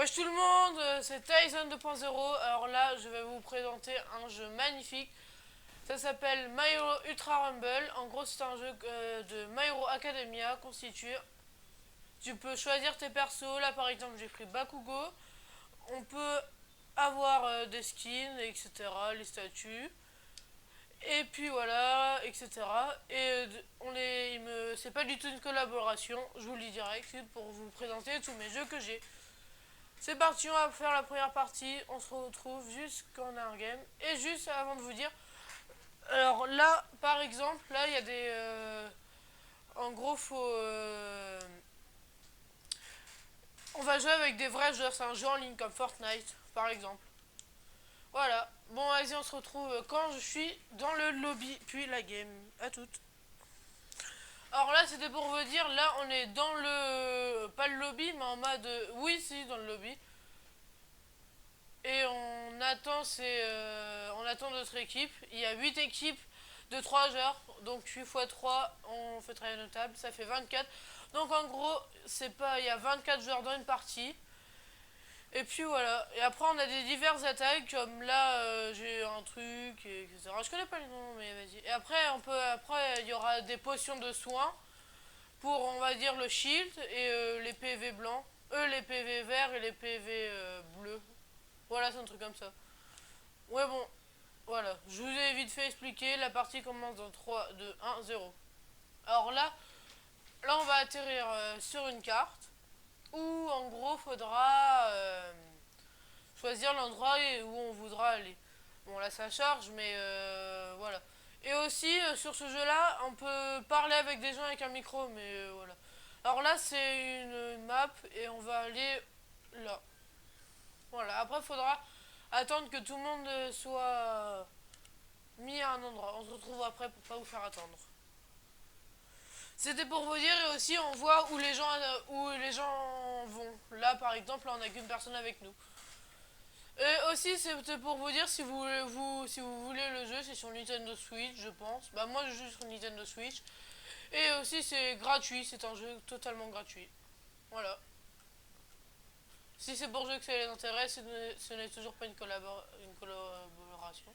Wesh tout le monde, c'est Tyson 2.0. Alors là, je vais vous présenter un jeu magnifique. Ça s'appelle My Hero Ultra Rumble. En gros, c'est un jeu de My Hero Academia constitué. Tu peux choisir tes persos. Là, par exemple, j'ai pris Bakugo. On peut avoir des skins, etc., les statues. Et puis voilà, etc. Et c'est pas du tout une collaboration. Je vous le dis direct, c'est pour vous présenter tous mes jeux que j'ai. C'est parti, on va faire la première partie. On se retrouve juste quand on a un game. Et juste avant de vous dire, alors là, par exemple, là, il y a des. En gros, on va jouer avec des vrais joueurs. C'est un jeu en ligne comme Fortnite, par exemple. Voilà. Bon, vas-y, on se retrouve quand je suis dans le lobby, puis la game. À toutes. Alors là, c'était pour vous dire, là, on est dans le. Pas le lobby, mais en mode. Oui, si, dans le lobby. Et on attend notre équipe. Il y a 8 équipes de 3 joueurs. Donc 8 x 3, on fait travailler nos tables. Ça fait 24. Donc en gros, il y a 24 joueurs dans une partie. Et puis voilà. Et après, on a des diverses attaques. Comme là, j'ai un truc, etc. Je connais pas les noms, mais vas-y. Et après, il y aura des potions de soins. Pour, on va dire, le shield et les PV blancs. Les PV verts et les PV bleus. Voilà, c'est un truc comme ça. Ouais, bon, voilà. Je vous ai vite fait expliquer. La partie commence dans 3, 2, 1, 0. Alors là, on va atterrir sur une carte où, en gros, faudra choisir l'endroit où on voudra aller. Bon, là, ça charge, mais voilà. Et aussi, sur ce jeu-là, on peut parler avec des gens avec un micro, mais voilà. Alors là, c'est une map et on va aller là. Voilà. Après, il faudra attendre que tout le monde soit mis à un endroit. On se retrouve après pour pas vous faire attendre. C'était pour vous dire et aussi on voit où les gens vont. Là par exemple, là, on n'a qu'une personne avec nous. Et aussi c'était pour vous dire si vous voulez le jeu, c'est sur Nintendo Switch, je pense. Bah moi je joue sur Nintendo Switch. Et aussi c'est gratuit, c'est un jeu totalement gratuit. Voilà. Si c'est pour jeu que ça les intéresse, ce n'est toujours pas une collaboration.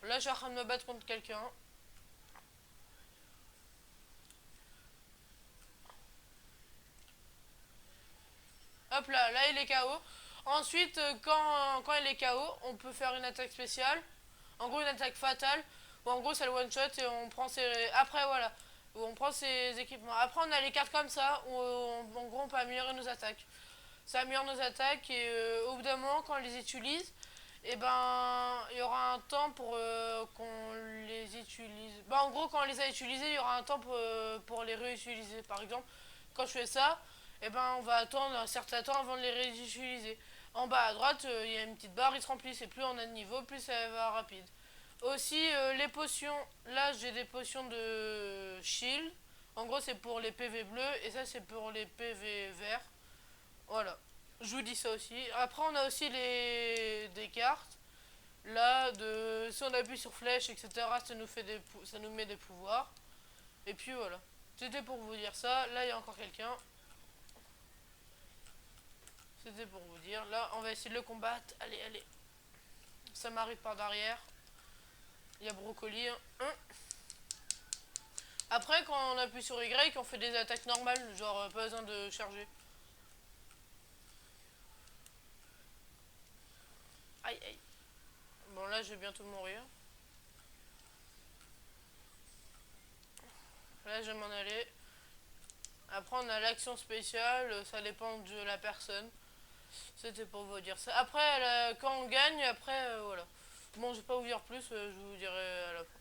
Là je suis en train de me battre contre quelqu'un. Hop là, là il est KO. Ensuite, quand il est KO, on peut faire une attaque spéciale. En gros, une attaque fatale. Ou en gros, c'est le one shot et on prend ses. Après, voilà. Où on prend ses équipements. Après, on a les cartes comme ça. Où en gros, on peut améliorer nos attaques. Ça améliore nos attaques et au bout d'un moment, quand on les utilise, et ben il y aura un temps pour qu'on les utilise. Bah, en gros, quand on les a utilisés, il y aura un temps pour les réutiliser. Par exemple, quand je fais ça, et ben on va attendre un certain temps avant de les réutiliser. En bas à droite, il y a une petite barre, il se remplit. Et plus on a de niveau, plus ça va rapide. Aussi, les potions. Là, j'ai des potions de shield. En gros, c'est pour les PV bleus et ça, c'est pour les PV verts. Voilà. Je vous dis ça aussi. Après, on a aussi des cartes. Là, si on appuie sur flèche, etc., ça nous met des pouvoirs. Et puis voilà. C'était pour vous dire ça. Là, il y a encore quelqu'un. C'était pour vous dire. Là, on va essayer de le combattre. Allez, allez. Ça m'arrive par derrière. Il y a Brocoli. Hein. Après, quand on appuie sur Y, on fait des attaques normales. Genre, pas besoin de charger. Aïe, aïe. Bon, là, je vais bientôt mourir. Là, je vais m'en aller. Après, on a l'action spéciale. Ça dépend de la personne. C'était pour vous dire ça. Après, quand on gagne, après, voilà. Bon, je vais pas vous dire plus. Je vous dirai à la fin.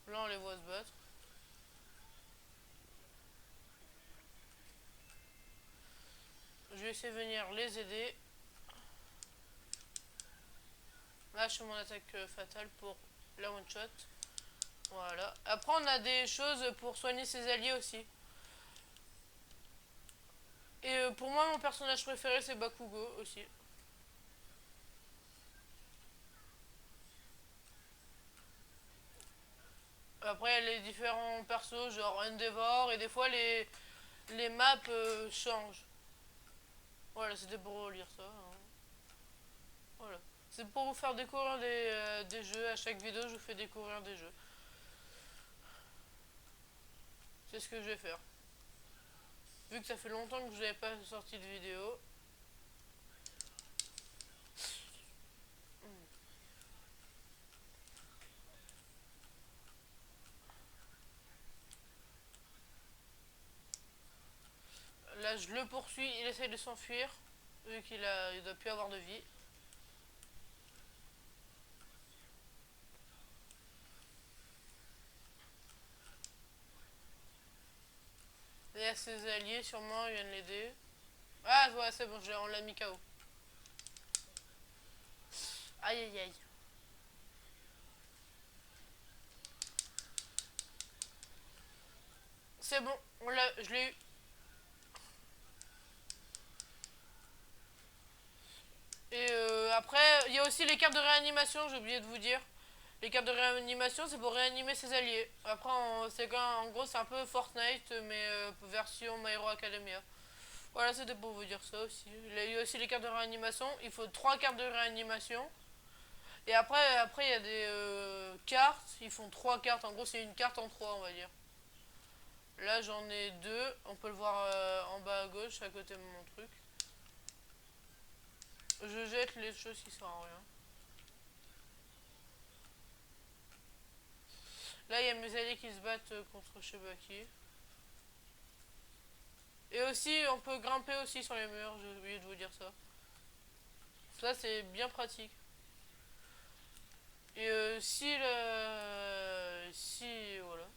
Là, on les voit se battre. Je vais essayer de venir les aider. Là, je fais mon attaque fatale pour la one shot. Voilà. Après, on a des choses pour soigner ses alliés aussi. Et pour moi, mon personnage préféré, c'est Bakugo aussi. Après, il y a les différents persos, genre Endeavor, et des fois, les maps changent. Voilà, c'était pour lire ça, hein. Voilà. C'est pour vous faire découvrir des jeux. À chaque vidéo, je vous fais découvrir des jeux. C'est ce que je vais faire. Vu que ça fait longtemps que je n'avais pas sorti de vidéo. Là, je le poursuis. Il essaye de s'enfuir. Vu il doit plus avoir de vie. Et à ses alliés, sûrement, ils viennent l'aider. Ah, ouais, c'est bon, on l'a mis KO. Aïe, aïe, aïe. C'est bon, je l'ai eu. Et après, il y a aussi les cartes de réanimation, j'ai oublié de vous dire. Les cartes de réanimation, c'est pour réanimer ses alliés. Après, en gros, c'est un peu Fortnite, mais version My Hero Academia. Voilà, c'était pour vous dire ça aussi. Il y a aussi les cartes de réanimation. Il faut 3 cartes de réanimation. Et après il y a des cartes. Ils font 3 cartes. En gros, c'est une carte en 3, on va dire. Là, j'en ai 2. On peut le voir en bas à gauche, à côté de mon truc. Je jette les choses qui servent à rien. Là, il y a mes alliés qui se battent contre je sais pas qui. Et aussi, on peut grimper aussi sur les murs, j'ai oublié de vous dire ça. Ça, c'est bien pratique. Et si, voilà.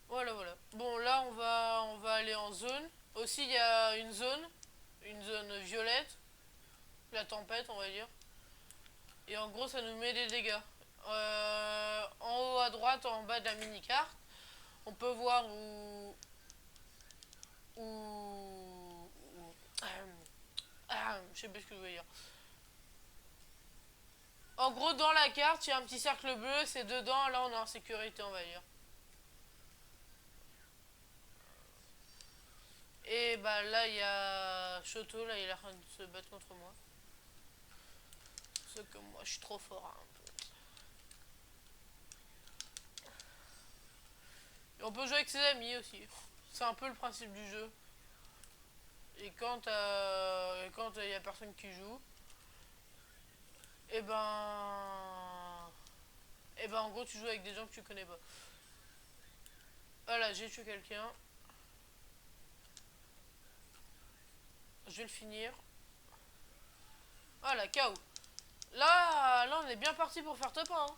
Voilà, voilà. Bon, là, on va aller en zone. Aussi, il y a une zone violette. La tempête, on va dire. Et en gros, ça nous met des dégâts. En haut à droite, en bas de la mini-carte, on peut voir je sais pas ce que je veux dire. En gros, dans la carte, il y a un petit cercle bleu, c'est dedans, là on est en sécurité, on va dire. Et bah là, il y a Shoto, là il est en train de se battre contre moi. Sauf que moi, je suis trop fort, hein, un peu. Et on peut jouer avec ses amis aussi. C'est un peu le principe du jeu. Et quand il y a personne qui joue, et ben en gros tu joues avec des gens que tu connais pas. Voilà, j'ai tué quelqu'un. Je vais le finir. Voilà, KO. Là on est bien parti pour faire top 1, hein.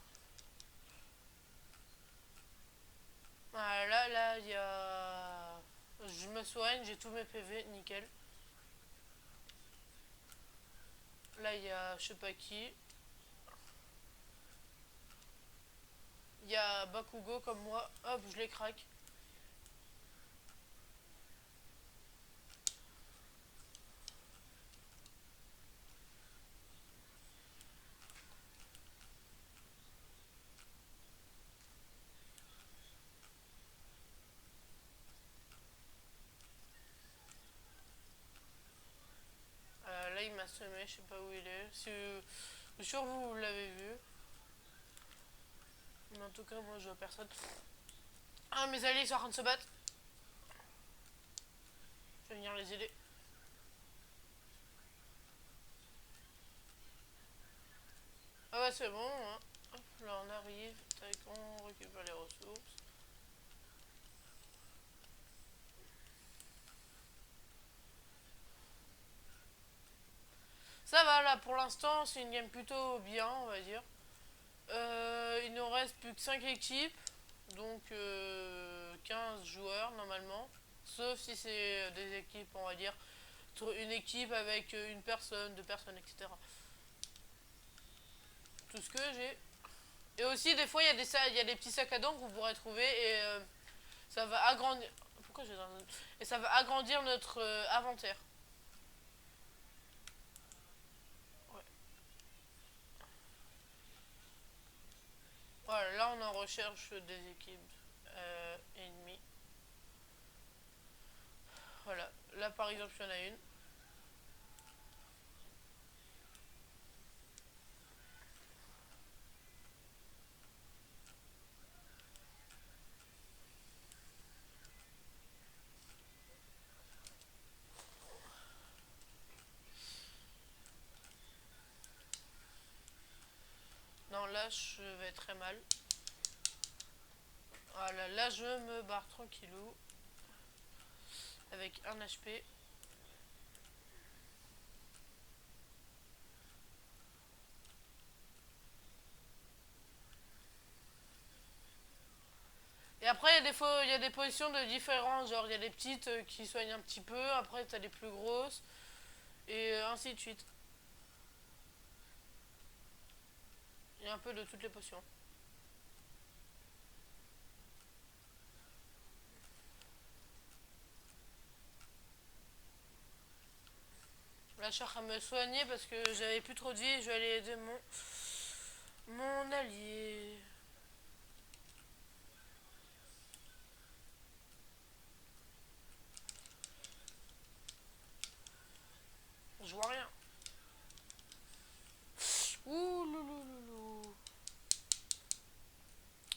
Voilà, là il y a... Je me soigne, j'ai tous mes PV, nickel. Là il y a je sais pas qui. Il y a Bakugo comme moi. Hop, je les craque. Là il m'a semé, je sais pas où il est. Je suis sûr que vous l'avez vu. Mais en tout cas, moi je vois personne. Ah, mes alliés sont en train de se battre. Je vais venir les aider. Ah ouais, c'est bon, hein. Hop, là on arrive. Tac, on récupère les ressources. Ça va, là pour l'instant, c'est une game plutôt bien, on va dire. Il nous reste plus que 5 équipes. Donc 15 joueurs normalement. Sauf si c'est des équipes, on va dire. Une équipe avec une personne, deux personnes, etc. Tout ce que j'ai. Et aussi, des fois, il y a des petits sacs à dos que vous pourrez trouver et ça va agrandir. Pourquoi j'ai dans... Et ça va agrandir notre inventaire. Ouais. Voilà, là on en recherche des équipes ennemies. Là par exemple il y en a une. Non, là je vais très mal. Voilà, là je me barre tranquillou. Avec un HP. Et après il y a des positions de différents. Genre il y a des petites qui soignent un petit peu. Après t'as les plus grosses. Et ainsi de suite. Il y a un peu de toutes les potions. Là je suis en train de me soigner parce que j'avais plus trop de vie. Je vais aller aider mon allié. Je vois rien. Ouh loulouloulou.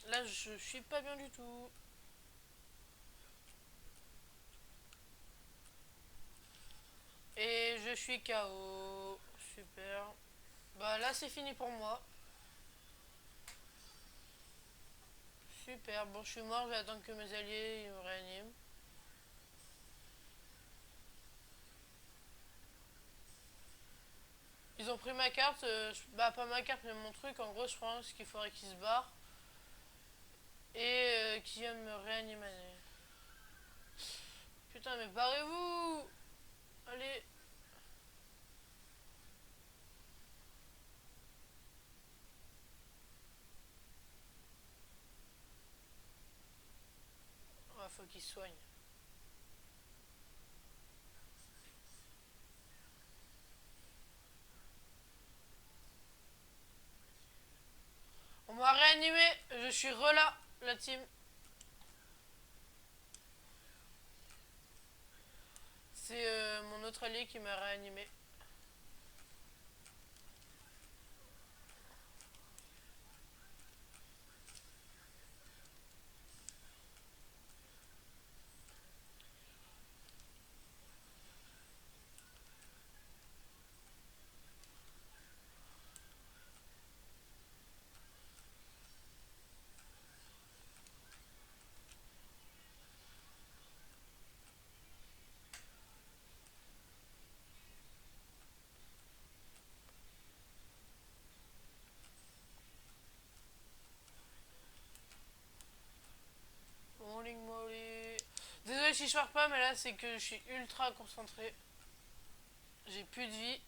Là je suis pas bien du tout. Et je suis KO. Super. Bah là c'est fini pour moi. Super. Bon je suis mort, j'attends que mes alliés ils me réaniment. Ils ont pris ma carte, bah pas ma carte mais mon truc, en gros je pense qu'il faudrait qu'ils se barrent. Et qu'ils viennent me réanimer. Putain mais barrez-vous. Allez. Oh, faut qu'ils se soignent. On m'a réanimé, je suis relâ, la team. C'est mon autre allié qui m'a réanimé. Holy moly. Désolé si je pars pas, mais là c'est que je suis ultra concentré. J'ai plus de vie.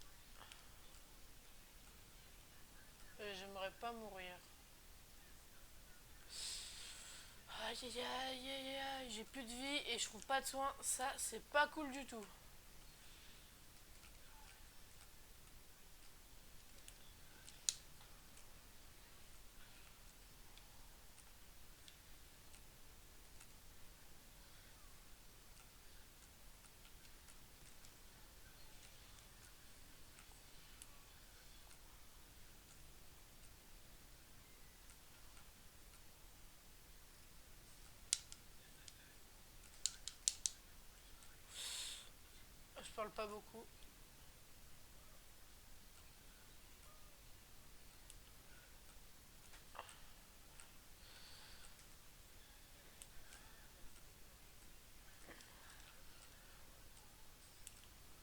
J'aimerais pas mourir. Aïe aïe aïe aïe aïe, j'ai plus de vie et je trouve pas de soins. Ça, c'est pas cool du tout. Je parle pas beaucoup.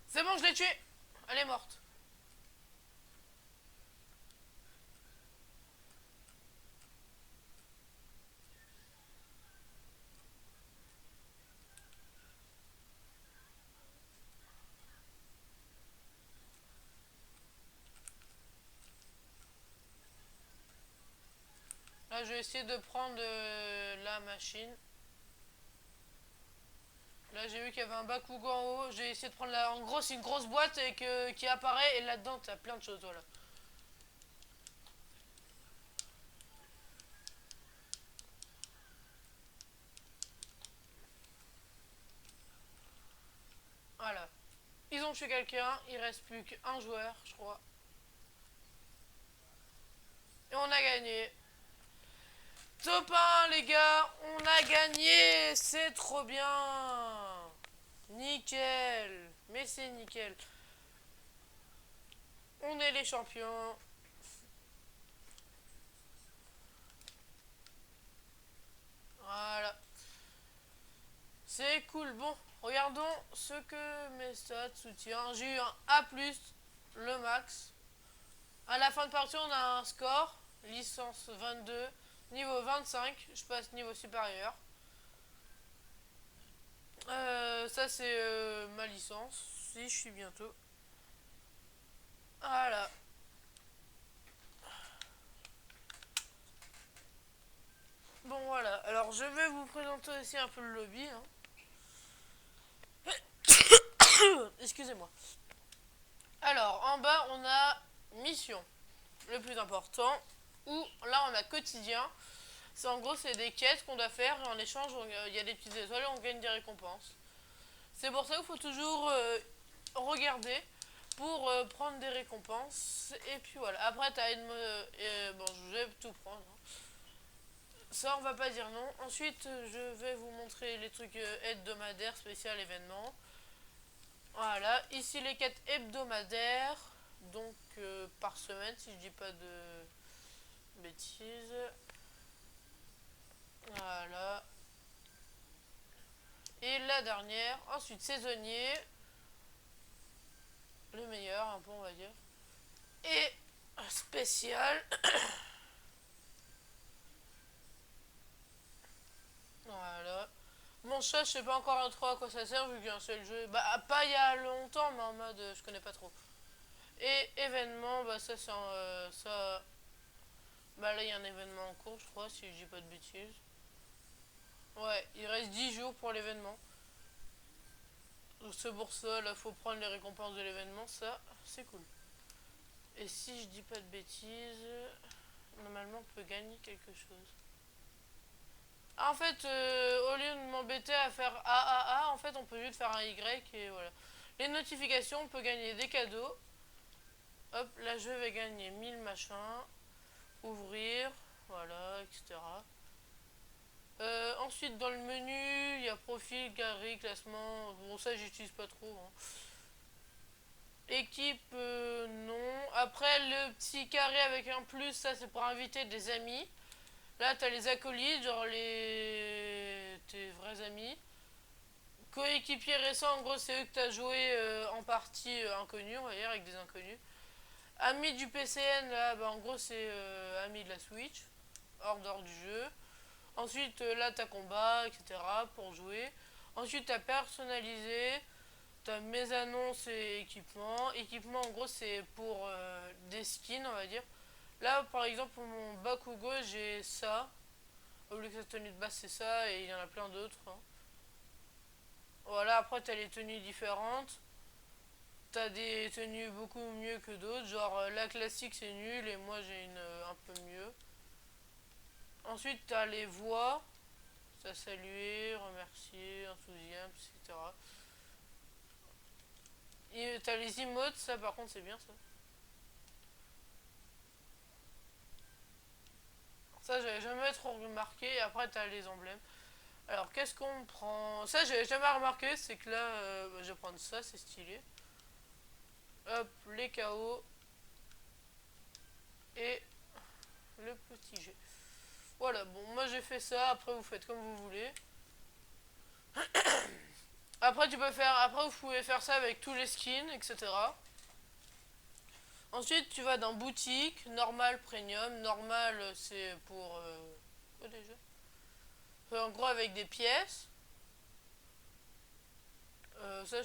C'est bon, je l'ai tuée. Elle est morte. Là, je vais essayer de prendre la machine. Là, j'ai vu qu'il y avait un Bakugan en haut. J'ai essayé de prendre la. En gros, c'est une grosse boîte qui apparaît et là-dedans, t'as plein de choses. Voilà. Voilà. tué quelqu'un. Il reste plus qu'un joueur, je crois. Et on a gagné. Top 1, les gars. On a gagné. C'est trop bien. Nickel. Mais c'est nickel. On est les champions. Voilà. C'est cool. Bon, regardons ce que mes stats soutiennent. J'ai eu un A+, le max. À la fin de partie, on a un score. Licence 22. Niveau 25. Je passe niveau supérieur. Ça, c'est ma licence. Si, je suis bientôt. Voilà. Bon, voilà. Alors, je vais vous présenter aussi un peu le lobby. Hein. Excusez-moi. Alors, en bas, on a mission, le plus important. Ou là, on a quotidien. C'est en gros, c'est des quêtes qu'on doit faire. Et en échange, il y a des petites étoiles et on gagne des récompenses. C'est pour ça qu'il faut toujours regarder pour prendre des récompenses. Et puis voilà. Après, t'as une... bon, je vais tout prendre. Hein. Ça, on va pas dire non. Ensuite, je vais vous montrer les trucs hebdomadaires, spécial événements. Voilà, ici les quêtes hebdomadaires, donc par semaine si je dis pas de bêtises. Voilà. Et la dernière, ensuite saisonnier, le meilleur un peu on va dire. Et spécial. Voilà. Mon chat, je sais pas encore trop à quoi ça sert vu qu'il y a un seul jeu. Bah pas il y a longtemps mais en mode je connais pas trop. Et événement, bah ça c'est ça. Bah là il y a un événement en cours je crois si je dis pas de bêtises. Ouais, il reste 10 jours pour l'événement. C'est pour ça, là faut prendre les récompenses de l'événement, ça c'est cool. Et si je dis pas de bêtises, normalement on peut gagner quelque chose. Ah, en fait, au lieu de m'embêter à faire A, en fait on peut juste faire un Y et voilà. Les notifications, on peut gagner des cadeaux. Hop, là je vais gagner 1000 machins. Ouvrir, voilà, etc. Ensuite dans le menu, il y a profil, galerie, classement. Bon ça j'utilise pas trop. Hein. Équipe, non. Après le petit carré avec un plus, ça c'est pour inviter des amis. Là t'as les acolytes, genre tes vrais amis. Coéquipier récent, en gros c'est eux que t'as joué en partie inconnue, on va dire, avec des inconnus. Amis du PCN, là bah, en gros c'est amis de la Switch, hors dehors du jeu. Ensuite, là, t'as combat, etc. pour jouer. Ensuite, t'as personnalisé. T'as mes annonces et équipements. Équipement, en gros, c'est pour des skins, on va dire. Là, par exemple, pour mon Bakugo, j'ai ça. Au lieu que sa tenue de base, c'est ça. Et il y en a plein d'autres. Hein. Voilà, après, t'as les tenues différentes. T'as des tenues beaucoup mieux que d'autres. Genre, la classique, c'est nul. Et moi, j'ai une un peu mieux. Ensuite, t'as les voix. T'as salué, remercié, enthousiasme, etc. Et t'as les emotes, ça par contre c'est bien ça. Ça j'avais jamais trop remarqué. Et après t'as les emblèmes. Alors qu'est-ce qu'on prend? Ça j'avais jamais remarqué, c'est que là je vais prendre ça, c'est stylé. Hop, les KO. Et le petit G. Voilà, bon moi j'ai fait ça, après vous faites comme vous voulez. Après vous pouvez faire ça avec tous les skins, etc. Ensuite, tu vas dans boutique, normal, premium. Normal, c'est pour. Quoi déjà? En gros, avec des pièces. Ça,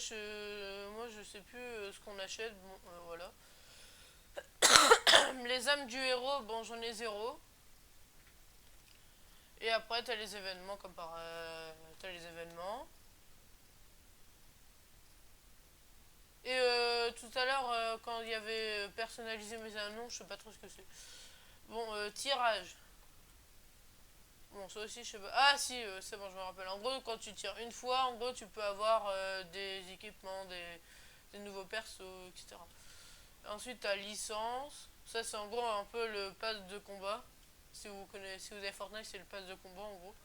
moi, je sais plus ce qu'on achète. Bon, voilà. Les âmes du héros, bon, j'en ai zéro. Et après, t'as les événements, comme par. T'as les événements. Et tout à l'heure, quand il y avait personnalisé mes annonces, je sais pas trop ce que c'est. Bon, tirage. Bon, ça aussi, je sais pas. Ah, si, c'est bon, je me rappelle. En gros, quand tu tires une fois, en gros, tu peux avoir des équipements, des nouveaux persos, etc. Ensuite, t'as licence. Ça, c'est en gros un peu le pass de combat. Si vous connaissez, si vous avez Fortnite, c'est le pass de combat en gros.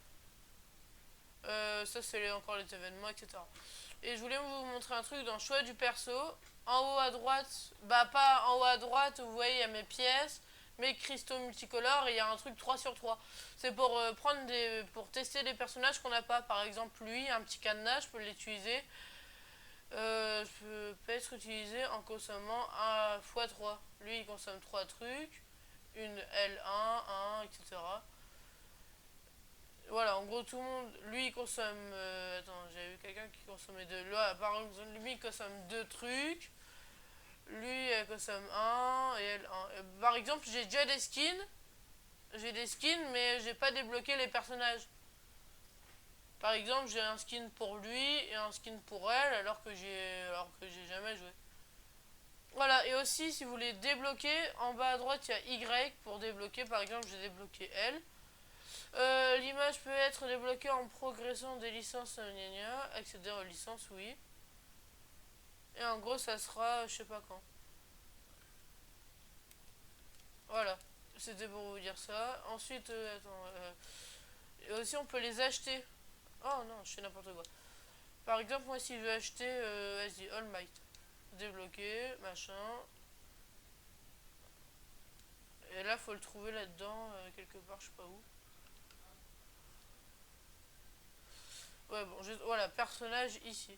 Ça, c'est encore les événements, etc. Et je voulais vous montrer un truc dans le choix du perso. En haut à droite, bah pas en haut à droite, vous voyez, il y a mes pièces, mes cristaux multicolores et il y a un truc 3 sur 3. C'est pour pour tester des personnages qu'on n'a pas. Par exemple, lui, un petit cadenas, je peux l'utiliser. Peut être utilisé en consommant un x3. Lui, il consomme 3 trucs, une L1, 1, etc. Voilà, en gros, tout le monde, lui, il consomme. Attends, j'avais vu quelqu'un qui consommait deux. Là, par exemple, lui, il consomme 2 trucs. Lui, elle consomme un et elle un. Par exemple, j'ai déjà des skins. J'ai des skins, mais j'ai pas débloqué les personnages. Par exemple, j'ai un skin pour lui et un skin pour elle, alors que j'ai jamais joué. Voilà, et aussi, si vous voulez débloquer, en bas à droite, il y a Y pour débloquer. Par exemple, j'ai débloqué elle. L'image peut être débloquée en progressant des licences, gna gna, accéder aux licences, oui. Et en gros, ça sera, je sais pas quand. Voilà, c'était pour vous dire ça. Ensuite, attends, et aussi on peut les acheter. Oh non, je fais n'importe quoi. Par exemple, moi, si je veux acheter, vas-y, All Might, débloquer, machin. Et là, faut le trouver là-dedans, quelque part, je sais pas où. Ouais, bon, voilà, personnage ici.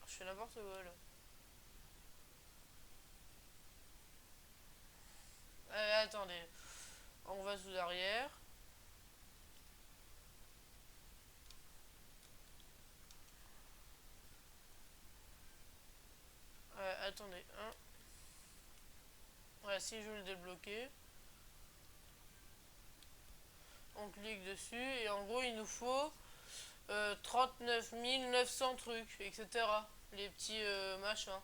Je fais n'importe quoi là. Attendez, on va sous arrière. Attendez, hein. Voilà, si je veux le débloquer, on clique dessus et en gros, il nous faut 39 900 trucs, etc. Les petits machins.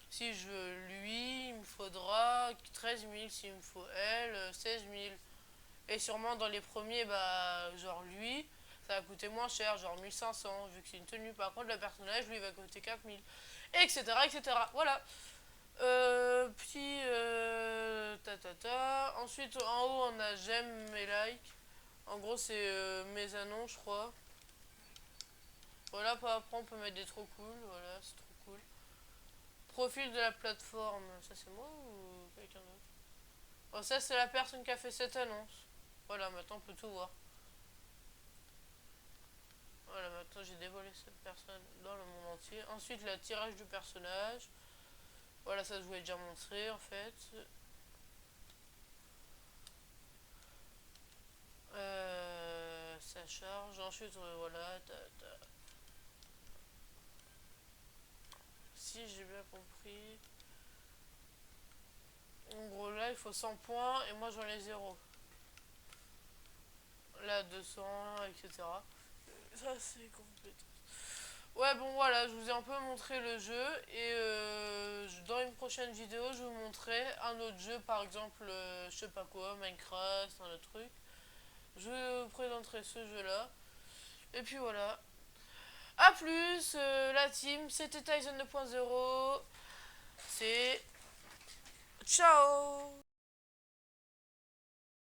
Si je veux lui, il me faudra 13 000. S'il me faut elle, 16 000. Et sûrement dans les premiers, bah, genre lui, ça va coûter moins cher, genre 1500, vu que c'est une tenue. Par contre, le personnage, lui, va coûter 4000. Etc. etc. Voilà. Petit. Ensuite, en haut, on a j'aime mes likes. En gros, c'est mes annonces, je crois. Voilà, après, on peut mettre des trop cool. Voilà, c'est trop cool. Profil de la plateforme, ça c'est moi ou quelqu'un d'autre? Bon, ça c'est la personne qui a fait cette annonce. Voilà, maintenant on peut tout voir. Voilà, maintenant j'ai dévoilé cette personne dans le monde entier. Ensuite, le tirage du personnage. Voilà, ça je vous ai déjà montré en fait. Ça charge. Ensuite, voilà. Si j'ai bien compris. En gros, là il faut 100 points et moi j'en ai 0. Là, 200, etc. Ça c'est compétence. Ouais, bon voilà, je vous ai un peu montré le jeu et dans une prochaine vidéo, je vous montrerai un autre jeu, par exemple, je sais pas quoi, Minecraft, un autre truc. Je vous présenterai ce jeu-là. Et puis voilà. A plus, la team, c'était Tyson 2.0. C'est ciao.